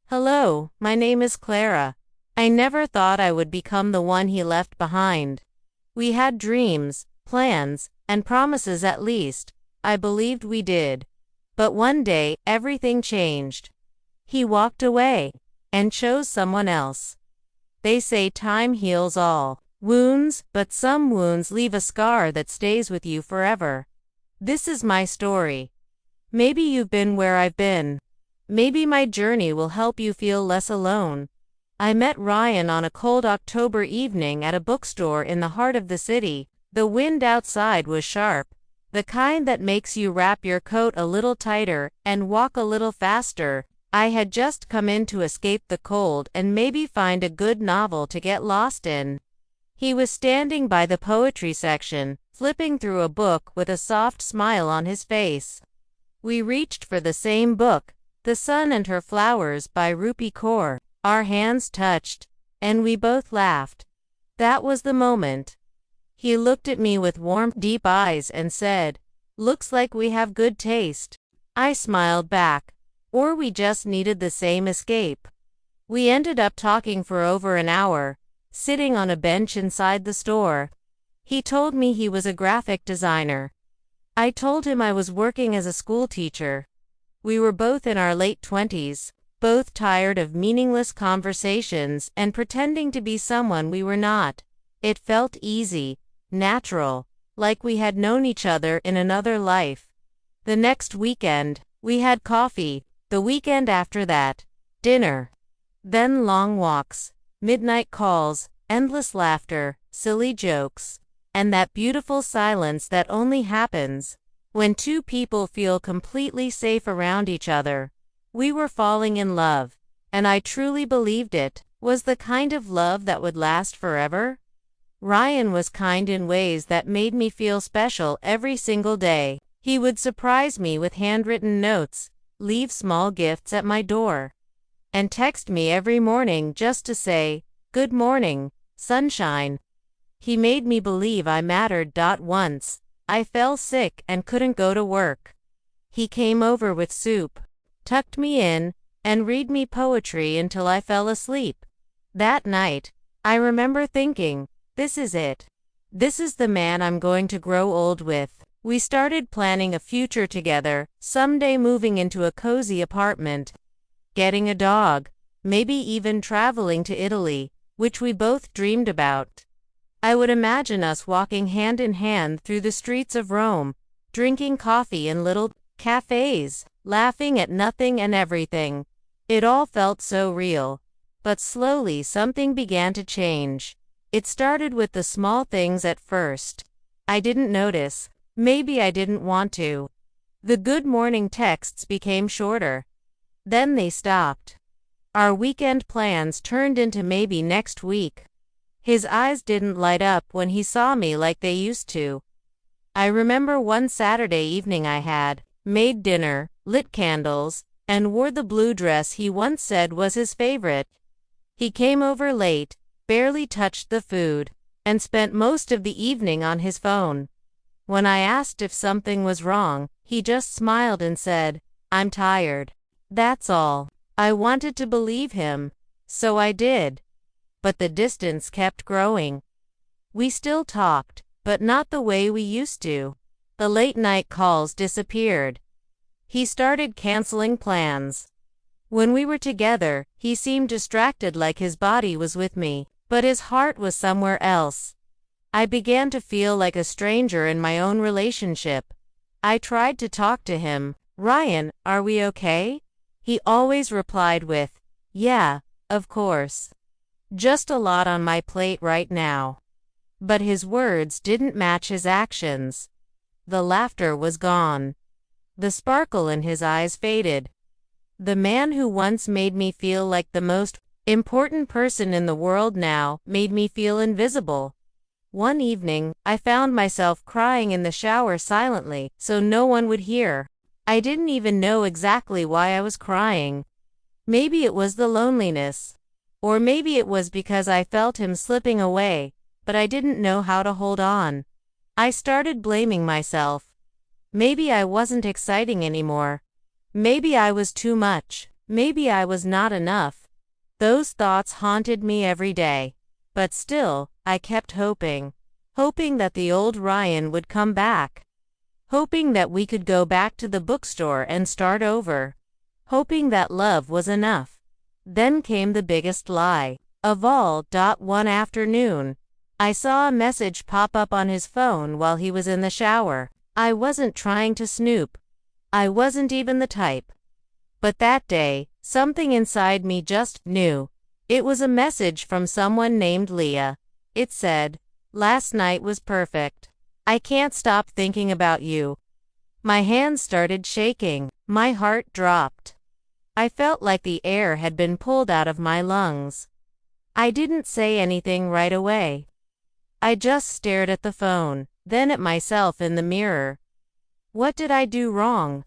Hello, my name is Clara. I never thought I would become the one he left behind. We had dreams, plans, and promises at least. I believed we did. But one day, everything changed. He walked away and chose someone else. They say time heals all wounds, but some wounds leave a scar that stays with you forever. This is my story. Maybe you've been where I've been. Maybe my journey will help you feel less alone. I met Ryan on a cold October evening at a bookstore in the heart of the city. The wind outside was sharp, the kind that makes you wrap your coat a little tighter and walk a little faster. I had just come in to escape the cold and maybe find a good novel to get lost in. He was standing by the poetry section, flipping through a book with a soft smile on his face. We reached for the same book, The Sun and Her Flowers by Rupi Kaur. Our hands touched, and we both laughed. That was the moment. He looked at me with warm, deep eyes and said, "Looks like we have good taste." I smiled back. Or we just needed the same escape. We ended up talking for over an hour, sitting on a bench inside the store. He told me he was a graphic designer. I told him I was working as a school teacher. We were both in our late 20s, both tired of meaningless conversations and pretending to be someone we were not. It felt easy, natural, like we had known each other in another life. The next weekend, we had coffee. The weekend after that, dinner. Then long walks, midnight calls, endless laughter, silly jokes, and that beautiful silence that only happens when two people feel completely safe around each other. We were falling in love, and I truly believed it was the kind of love that would last forever. Ryan was kind in ways that made me feel special every single day. He would surprise me with handwritten notes, leave small gifts at my door, and text me every morning just to say, "Good morning, sunshine." He made me believe I mattered. Once, I fell sick and couldn't go to work. He came over with soup, tucked me in, and read me poetry until I fell asleep. That night, I remember thinking, this is it. This is the man I'm going to grow old with. We started planning a future together, someday moving into a cozy apartment, getting a dog, maybe even traveling to Italy, which we both dreamed about. I would imagine us walking hand in hand through the streets of Rome, drinking coffee in little cafes, laughing at nothing and everything. It all felt so real. But slowly something began to change. It started with the small things at first. I didn't notice. Maybe I didn't want to. The good morning texts became shorter. Then they stopped. Our weekend plans turned into maybe next week. His eyes didn't light up when he saw me like they used to. I remember one Saturday evening I had made dinner, lit candles, and wore the blue dress he once said was his favorite. He came over late, barely touched the food, and spent most of the evening on his phone. When I asked if something was wrong, he just smiled and said, "I'm tired." That's all. I wanted to believe him, so I did. But the distance kept growing. We still talked, but not the way we used to. The late-night calls disappeared. He started canceling plans. When we were together, he seemed distracted, like his body was with me, but his heart was somewhere else. I began to feel like a stranger in my own relationship. I tried to talk to him. "Ryan, are we okay?" He always replied with, "Yeah, of course. Just a lot on my plate right now." But his words didn't match his actions. The laughter was gone. The sparkle in his eyes faded. The man who once made me feel like the most important person in the world now made me feel invisible. One evening, I found myself crying in the shower silently, so no one would hear. I didn't even know exactly why I was crying. Maybe it was the loneliness. Or maybe it was because I felt him slipping away, but I didn't know how to hold on. I started blaming myself. Maybe I wasn't exciting anymore. Maybe I was too much. Maybe I was not enough. Those thoughts haunted me every day. But still, I kept hoping. Hoping that the old Ryan would come back. Hoping that we could go back to the bookstore and start over. Hoping that love was enough. Then came the biggest lie of all. One afternoon, I saw a message pop up on his phone while he was in the shower. I wasn't trying to snoop. I wasn't even the type. But that day, something inside me just knew. It was a message from someone named Leah. It said, "Last night was perfect. I can't stop thinking about you." My hands started shaking. My heart dropped. I felt like the air had been pulled out of my lungs. I didn't say anything right away. I just stared at the phone, then at myself in the mirror. What did I do wrong?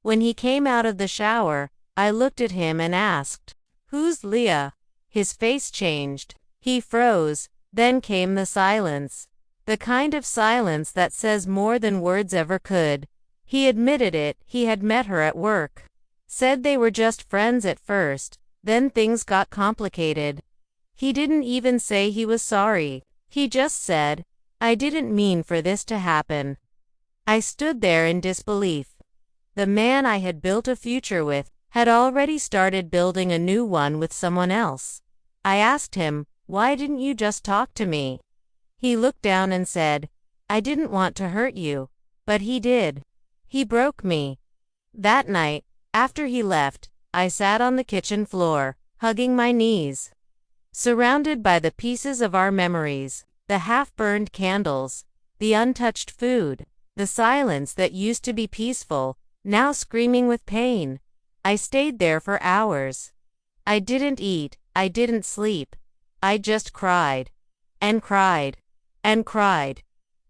When he came out of the shower, I looked at him and asked, "Who's Leah?" His face changed. He froze. Then came the silence. The kind of silence that says more than words ever could. He admitted it. He had met her at work. Said they were just friends at first. Then things got complicated. He didn't even say he was sorry. He just said, "I didn't mean for this to happen." I stood there in disbelief. The man I had built a future with had already started building a new one with someone else. I asked him, "Why didn't you just talk to me?" He looked down and said, "I didn't want to hurt you." But he did. He broke me. That night, after he left, I sat on the kitchen floor, hugging my knees. Surrounded by the pieces of our memories, the half-burned candles, the untouched food, the silence that used to be peaceful, now screaming with pain. I stayed there for hours. I didn't eat, I didn't sleep. I just cried. And cried. And cried.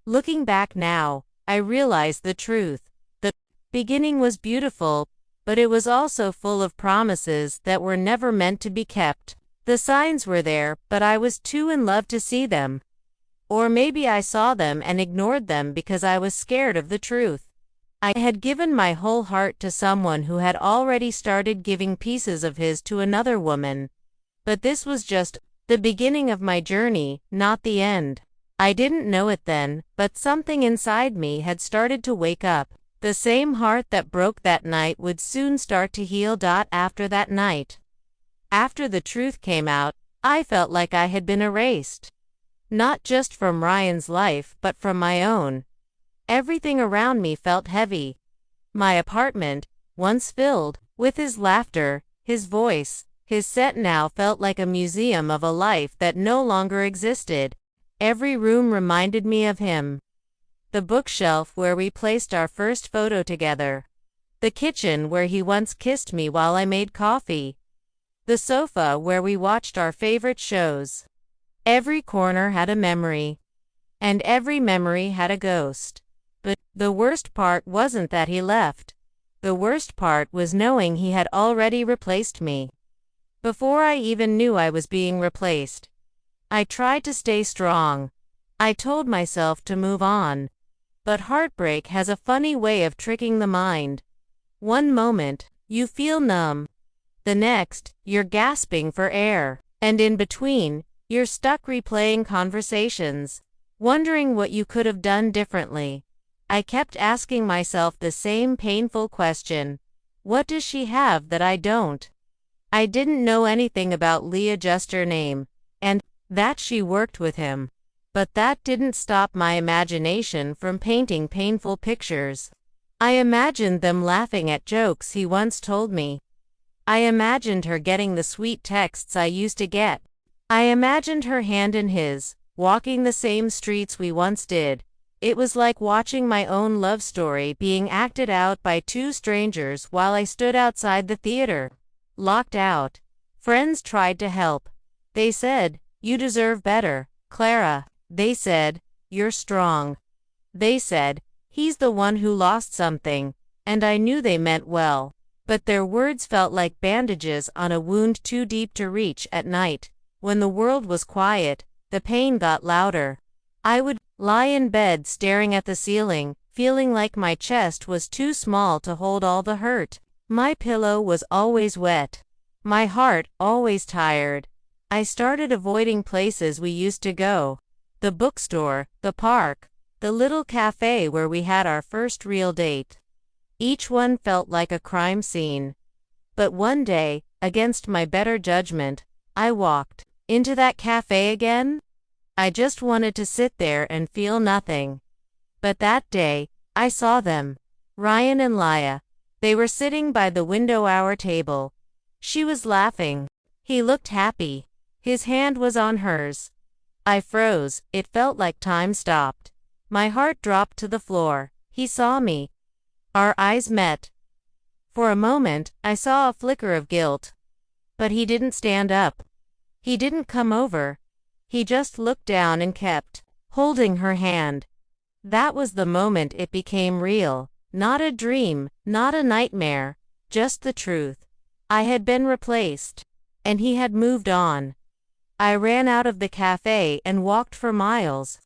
Looking back now, I realize the truth. The beginning was beautiful, but it was also full of promises that were never meant to be kept. The signs were there, but I was too in love to see them. Or maybe I saw them and ignored them because I was scared of the truth. I had given my whole heart to someone who had already started giving pieces of his to another woman. But this was just the beginning of my journey, not the end. I didn't know it then, but something inside me had started to wake up. The same heart that broke that night would soon start to heal. After that night, after the truth came out, I felt like I had been erased. Not just from Ryan's life, but from my own. Everything around me felt heavy. My apartment, once filled with his laughter, his voice, his set, now felt like a museum of a life that no longer existed. Every room reminded me of him. The bookshelf where we placed our first photo together. The kitchen where he once kissed me while I made coffee. The sofa where we watched our favorite shows. Every corner had a memory. And every memory had a ghost. But the worst part wasn't that he left. The worst part was knowing he had already replaced me. Before I even knew I was being replaced. I tried to stay strong. I told myself to move on. But heartbreak has a funny way of tricking the mind. One moment, you feel numb. The next, you're gasping for air. And in between, you're stuck replaying conversations, wondering what you could have done differently. I kept asking myself the same painful question. What does she have that I don't? I didn't know anything about Leah, just her name, and that she worked with him. But that didn't stop my imagination from painting painful pictures. I imagined them laughing at jokes he once told me. I imagined her getting the sweet texts I used to get. I imagined her hand in his, walking the same streets we once did. It was like watching my own love story being acted out by two strangers while I stood outside the theater, locked out. Friends tried to help. They said, "You deserve better, Clara." They said, "You're strong." They said, "He's the one who lost something." And I knew they meant well. But their words felt like bandages on a wound too deep to reach. At night, when the world was quiet, the pain got louder. I would lie in bed staring at the ceiling, feeling like my chest was too small to hold all the hurt. My pillow was always wet. My heart always tired. I started avoiding places we used to go. The bookstore, the park, the little cafe where we had our first real date. Each one felt like a crime scene. But one day, against my better judgment, I walked into that cafe again. I just wanted to sit there and feel nothing. But that day, I saw them. Ryan and Leah. They were sitting by the window hour table. She was laughing. He looked happy. His hand was on hers. I froze. It felt like time stopped. My heart dropped to the floor. He saw me. Our eyes met. For a moment, I saw a flicker of guilt. But he didn't stand up. He didn't come over. He just looked down and kept holding her hand. That was the moment it became real. Not a dream, not a nightmare, just the truth. I had been replaced. And he had moved on. I ran out of the cafe and walked for miles.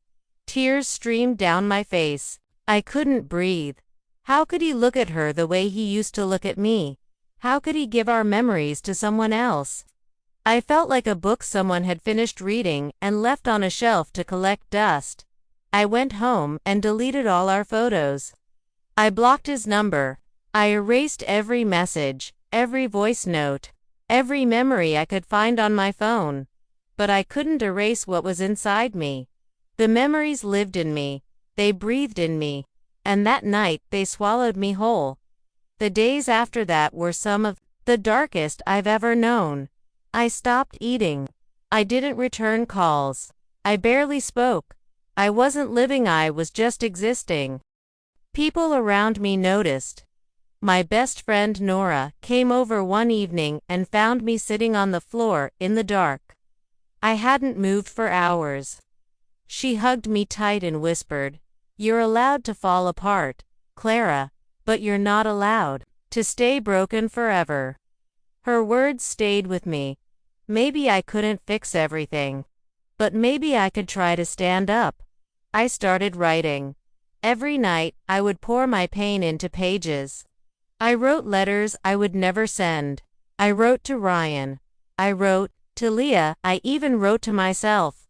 Tears streamed down my face. I couldn't breathe. How could he look at her the way he used to look at me? How could he give our memories to someone else? I felt like a book someone had finished reading and left on a shelf to collect dust. I went home and deleted all our photos. I blocked his number. I erased every message, every voice note, every memory I could find on my phone. But I couldn't erase what was inside me. The memories lived in me. They breathed in me. And that night, they swallowed me whole. The days after that were some of the darkest I've ever known. I stopped eating. I didn't return calls. I barely spoke. I wasn't living, I was just existing. People around me noticed. My best friend Nora came over one evening and found me sitting on the floor in the dark. I hadn't moved for hours. She hugged me tight and whispered, "You're allowed to fall apart, Clara, but you're not allowed to stay broken forever." Her words stayed with me. Maybe I couldn't fix everything, but maybe I could try to stand up. I started writing. Every night, I would pour my pain into pages. I wrote letters I would never send. I wrote to Ryan. I wrote to Leah. I even wrote to myself.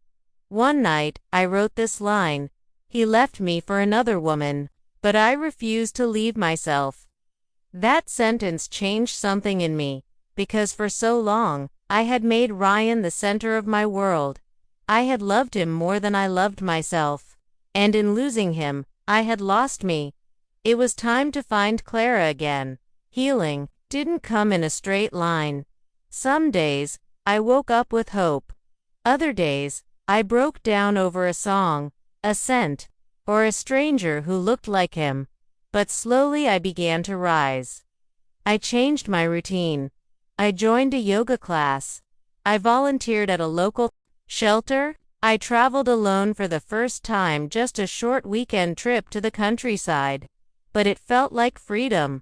One night, I wrote this line, "He left me for another woman, but I refused to leave myself." That sentence changed something in me, because for so long, I had made Ryan the center of my world. I had loved him more than I loved myself. And in losing him, I had lost me. It was time to find Clara again. Healing didn't come in a straight line. Some days, I woke up with hope. Other days, I broke down over a song, a scent, or a stranger who looked like him. But slowly I began to rise. I changed my routine. I joined a yoga class. I volunteered at a local shelter. I traveled alone for the first time, just a short weekend trip to the countryside. But it felt like freedom.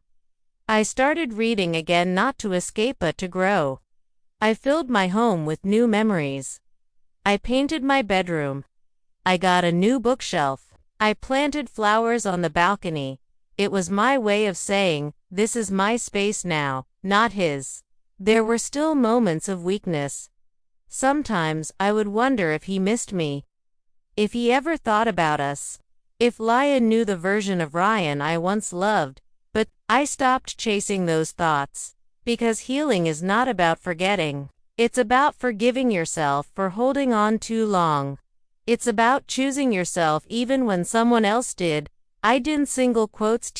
I started reading again, not to escape but to grow. I filled my home with new memories. I painted my bedroom. I got a new bookshelf. I planted flowers on the balcony. It was my way of saying, this is my space now, not his. There were still moments of weakness. Sometimes I would wonder if he missed me. If he ever thought about us. If Leah knew the version of Ryan I once loved. But I stopped chasing those thoughts. Because healing is not about forgetting. It's about forgiving yourself for holding on too long. It's about choosing yourself even when someone else did. I didn't single quotes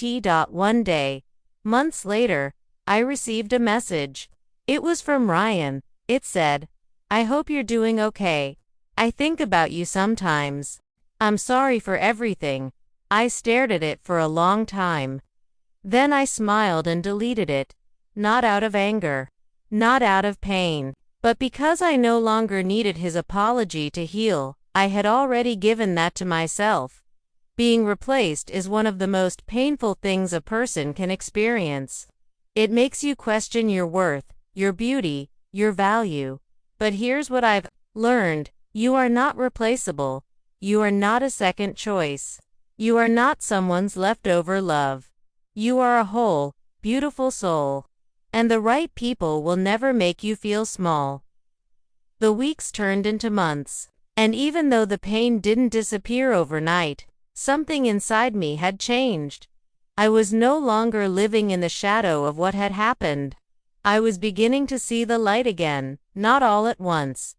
One day, months later, I received a message. It was from Ryan. It said, "I hope you're doing okay. I think about you sometimes. I'm sorry for everything." I stared at it for a long time. Then I smiled and deleted it. Not out of anger. Not out of pain. But because I no longer needed his apology to heal. I had already given that to myself. Being replaced is one of the most painful things a person can experience. It makes you question your worth, your beauty, your value. But here's what I've learned. You are not replaceable. You are not a second choice. You are not someone's leftover love. You are a whole, beautiful soul. And the right people will never make you feel small. The weeks turned into months. And even though the pain didn't disappear overnight, something inside me had changed. I was no longer living in the shadow of what had happened. I was beginning to see the light again, not all at once.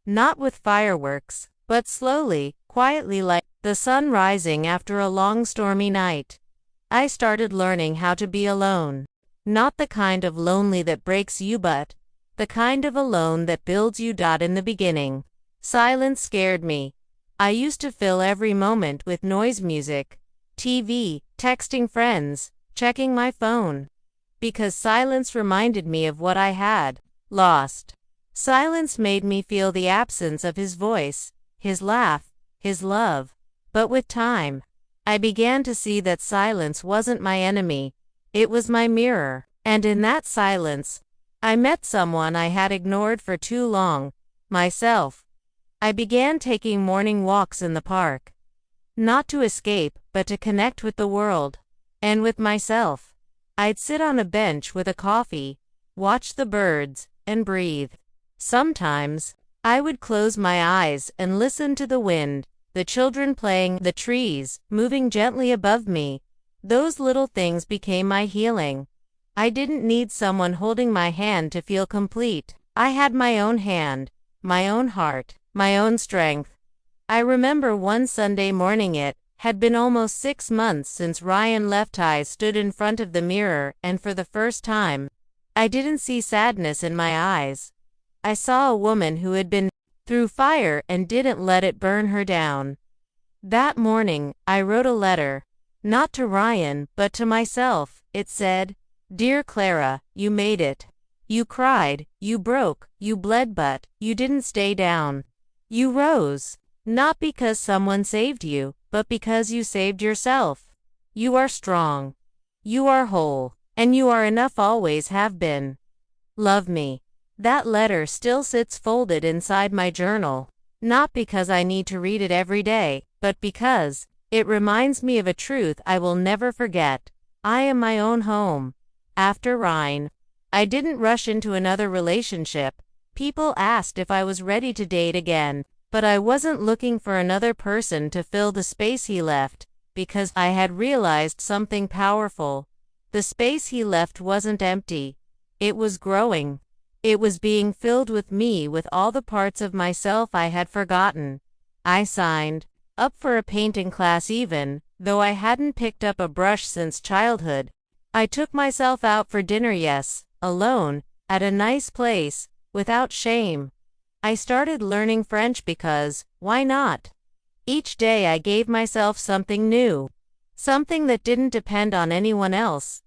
Not with fireworks, but slowly, quietly, like the sun rising after a long stormy night. I started learning how to be alone. Not the kind of lonely that breaks you, but the kind of alone that builds you. In the beginning, silence scared me. I used to fill every moment with noise, music, TV, texting friends, checking my phone. Because silence reminded me of what I had lost. Silence made me feel the absence of his voice, his laugh, his love. But with time, I began to see that silence wasn't my enemy, it was my mirror. And in that silence, I met someone I had ignored for too long, myself. I began taking morning walks in the park. Not to escape, but to connect with the world. And with myself. I'd sit on a bench with a coffee, watch the birds, and breathe. Sometimes, I would close my eyes and listen to the wind, the children playing, the trees moving gently above me. Those little things became my healing. I didn't need someone holding my hand to feel complete. I had my own hand, my own heart, my own strength. I remember one Sunday morning, it had been almost 6 months since Ryan left. I stood in front of the mirror, and for the first time, I didn't see sadness in my eyes. I saw a woman who had been through fire and didn't let it burn her down. That morning, I wrote a letter. Not to Ryan, but to myself. It said, "Dear Clara, you made it. You cried, you broke, you bled, but you didn't stay down. You rose. Not because someone saved you, but because you saved yourself. You are strong. You are whole. And you are enough, always have been. Love me." That letter still sits folded inside my journal. Not because I need to read it every day, but because it reminds me of a truth I will never forget. I am my own home. After Ryan, I didn't rush into another relationship. People asked if I was ready to date again. But I wasn't looking for another person to fill the space he left, because I had realized something powerful. The space he left wasn't empty. It was growing. It was being filled with me, with all the parts of myself I had forgotten. I signed up for a painting class even though I hadn't picked up a brush since childhood. I took myself out for dinner, yes, alone, at a nice place, without shame. I started learning French because, why not? Each day I gave myself something new. Something that didn't depend on anyone else.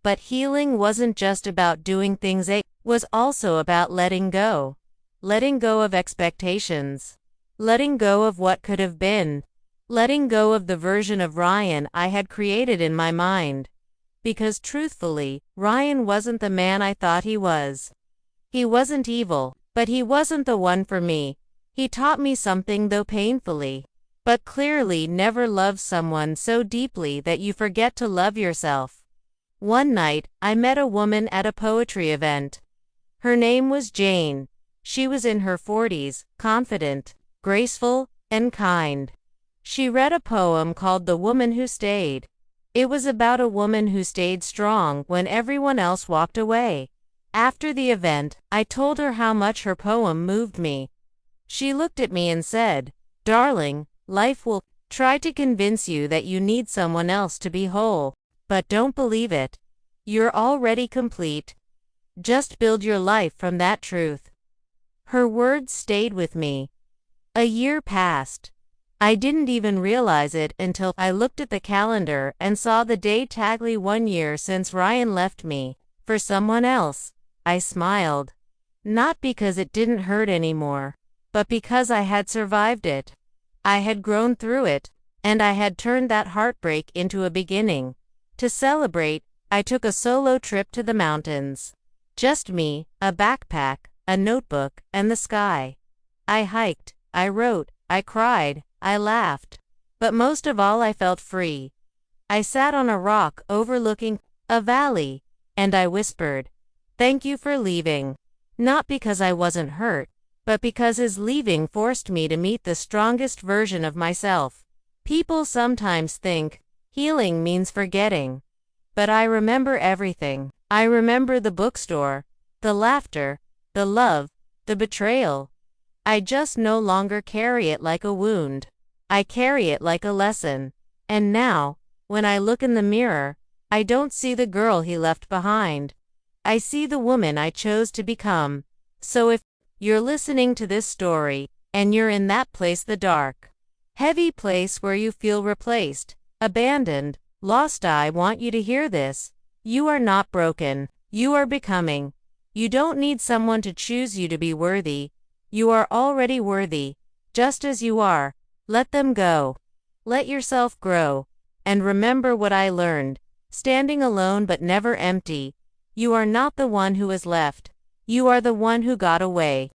But healing wasn't just about doing things, it was also about letting go. Letting go of expectations. Letting go of what could have been. Letting go of the version of Ryan I had created in my mind. Because truthfully, Ryan wasn't the man I thought he was. He wasn't evil. But he wasn't the one for me. He taught me something, though painfully. But clearly never loved someone so deeply that you forget to love yourself. One night, I met a woman at a poetry event. Her name was Jane. She was in her 40s, confident, graceful, and kind. She read a poem called "The Woman Who Stayed." It was about a woman who stayed strong when everyone else walked away. After the event, I told her how much her poem moved me. She looked at me and said, "Darling, life will try to convince you that you need someone else to be whole. But don't believe it. You're already complete. Just build your life from that truth." Her words stayed with me. A year passed. I didn't even realize it until I looked at the calendar and saw the date, exactly 1 year since Ryan left me for someone else. I smiled. Not because it didn't hurt anymore, but because I had survived it. I had grown through it, and I had turned that heartbreak into a beginning. To celebrate, I took a solo trip to the mountains. Just me, a backpack, a notebook, and the sky. I hiked, I wrote, I cried, I laughed. But most of all, I felt free. I sat on a rock overlooking a valley, And I whispered, "Thank you for leaving." Not because I wasn't hurt, but because his leaving forced me to meet the strongest version of myself. People sometimes think healing means forgetting. But I remember everything. I remember the bookstore, the laughter, the love, the betrayal. I just no longer carry it like a wound. I carry it like a lesson. And now, when I look in the mirror, I don't see the girl he left behind. I see the woman I chose to become. So if you're listening to this story, and you're in that place, the dark, heavy place where you feel replaced, abandoned, lost, I want you to hear this. You are not broken. You are becoming. You don't need someone to choose you to be worthy. You are already worthy, just as you are. Let them go. Let yourself grow. And remember what I learned. Standing alone but never empty. You are not the one who is left. You are the one who got away.